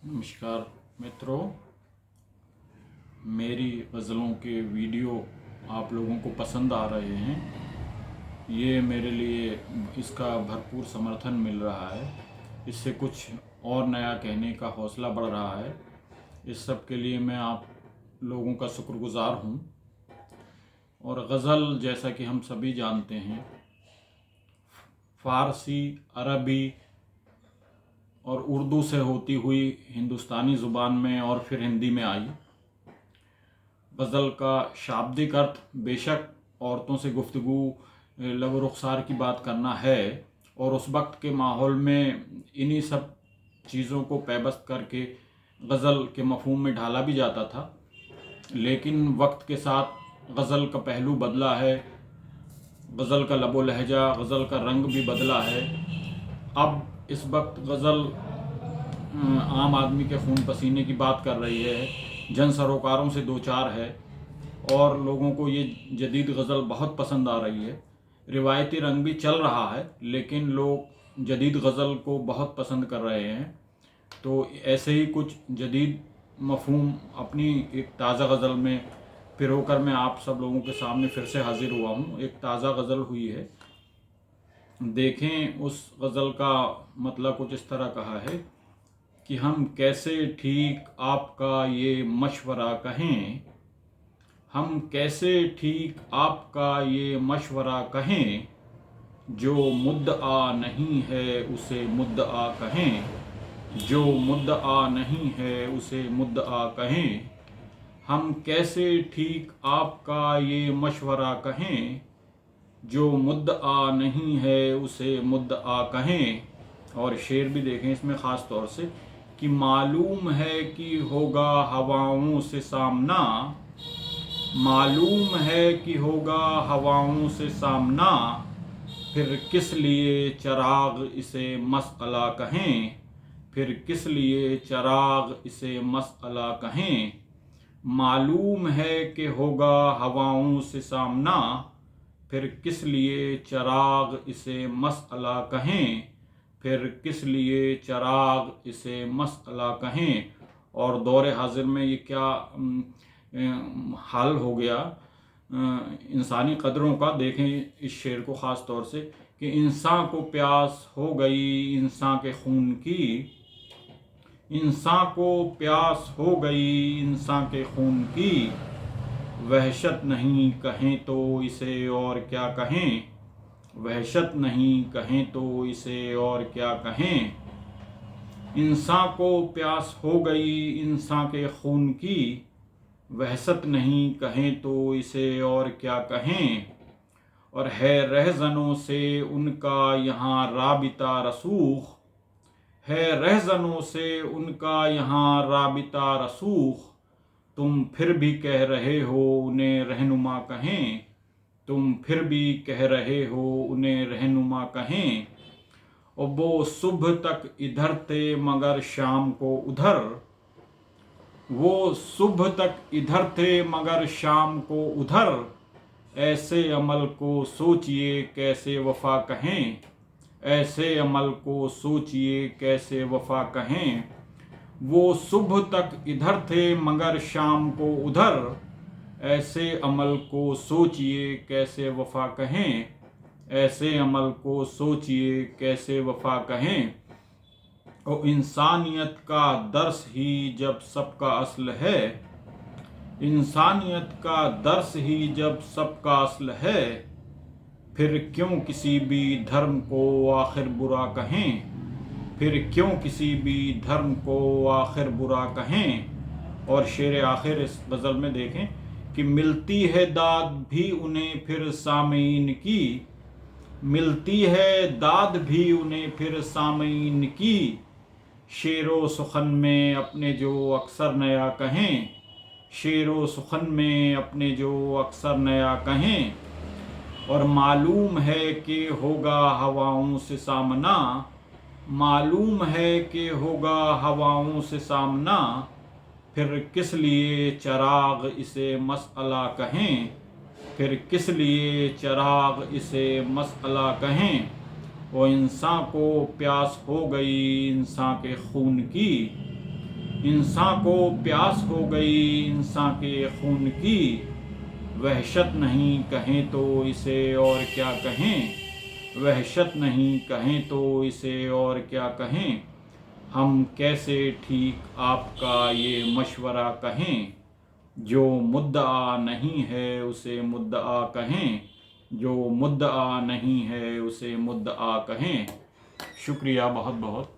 नमस्कार मित्रों, मेरी गज़लों के वीडियो आप लोगों को पसंद आ रहे हैं। ये मेरे लिए इसका भरपूर समर्थन मिल रहा है। इससे कुछ और नया कहने का हौसला बढ़ रहा है। इस सब के लिए मैं आप लोगों का शुक्रगुज़ार हूँ। और गज़ल जैसा कि हम सभी जानते हैं, फ़ारसी, अरबी और उर्दू से होती हुई हिंदुस्तानी ज़ुबान में और फिर हिंदी में आई। गज़ल का शाब्दिक अर्थ बेशक औरतों से गुफ्तगू, लब रुखसार की बात करना है, और उस वक्त के माहौल में इन्हीं सब चीज़ों को पैबस्त करके गज़ल के मफ़हूम में ढाला भी जाता था। लेकिन वक्त के साथ गज़ल का पहलू बदला है, गज़ल का लबो लहजा, गज़ल का रंग भी बदला है। अब इस वक्त गज़ल आम आदमी के खून पसीने की बात कर रही है, जन सरोकारों से दो चार है, और लोगों को ये जदीद गज़ल बहुत पसंद आ रही है। रिवायती रंग भी चल रहा है, लेकिन लोग जदीद गज़ल को बहुत पसंद कर रहे हैं। तो ऐसे ही कुछ जदीद मफ़हूम अपनी एक ताज़ा गज़ल में पिरोकर मैं आप सब लोगों के सामने फिर से हाज़िर हुआ हूँ। एक ताज़ा गज़ल हुई है, देखें उस गज़ल का मतलब कुछ इस तरह कहा है कि हम कैसे ठीक आपका ये मशवरा कहें, हम कैसे ठीक आपका ये मशवरा कहें, जो मुद्दआ नहीं है उसे मुद्दआ कहें, जो मुद्दआ नहीं है उसे मुद्दआ कहें। हम कैसे ठीक आपका ये मशवरा कहें, जो मुद्दआ नहीं है उसे मुद्दआ कहें। और शेर भी देखें इसमें ख़ास तौर से कि मालूम है कि होगा हवाओं से सामना, मालूम है कि होगा हवाओं से सामना, फिर किस लिए चिराग इसे मसअला कहें, फिर किस लिए चिराग इसे मसअला कहें। मालूम है कि होगा हवाओं से सामना, फिर किस लिए चिराग इसे मसअला कहें, फिर किस लिए चिराग इसे मसअला कहें। और दौर हाजिर में ये क्या हाल हो गया इंसानी कदरों का। देखें इस शेर को ख़ास तौर से कि इंसान को प्यास हो गई इंसान के खून की, इंसान को प्यास हो गई इंसान के खून की, वहशत नहीं कहें तो इसे और क्या कहें, वहशत नहीं कहें तो इसे और क्या कहें। इंसान को प्यास हो गई इंसान के खून की, वहशत नहीं कहें तो इसे और क्या कहें। और है रहज़नों से उनका यहाँ राबिता रसूख, है रहज़नों से उनका यहाँ राबिता रसूख, तुम फिर भी कह रहे हो उन्हें रहनुमा कहें, तुम फिर भी कह रहे हो उन्हें रहनुमा कहें। और वो सुबह तक इधर थे मगर शाम को उधर, वो सुबह तक इधर थे मगर शाम को उधर, ऐसे अमल को सोचिए कैसे वफा कहें, ऐसे अमल को सोचिए कैसे वफा कहें। वो सुबह तक इधर थे मगर शाम को उधर, ऐसे अमल को सोचिए कैसे वफा कहें, ऐसे अमल को सोचिए कैसे वफा कहें। और इंसानियत का दर्स ही जब सबका असल है, इंसानियत का दर्स ही जब सबका असल है, फिर क्यों किसी भी धर्म को आखिर बुरा कहें, फिर क्यों किसी भी धर्म को आखिर बुरा कहें। और शेर आखिर इस गज़ल में देखें कि मिलती है दाद भी उन्हें फिर सामीन की, मिलती है दाद भी उन्हें फिर सामीन की, शेरो सुखन में अपने जो अक्सर नया कहें, शेरो सुखन में अपने जो अक्सर नया कहें। और मालूम है कि होगा हवाओं से सामना, मालूम है कि होगा हवाओं से सामना, फिर किस लिए चिराग इसे मसअला कहें, फिर किस लिए चिराग इसे मसअला कहें। वो इंसान को प्यास हो गई इंसान के खून की, इंसान को प्यास हो गई इंसान के खून की, वहशत नहीं कहें तो इसे और क्या कहें, वहशत नहीं कहें तो इसे और क्या कहें, हम कैसे ठीक आपका ये मशवरा कहें, जो मुद्दआ नहीं है उसे मुद्दआ कहें, जो मुद्दआ नहीं है उसे मुद्दआ कहें। शुक्रिया बहुत बहुत।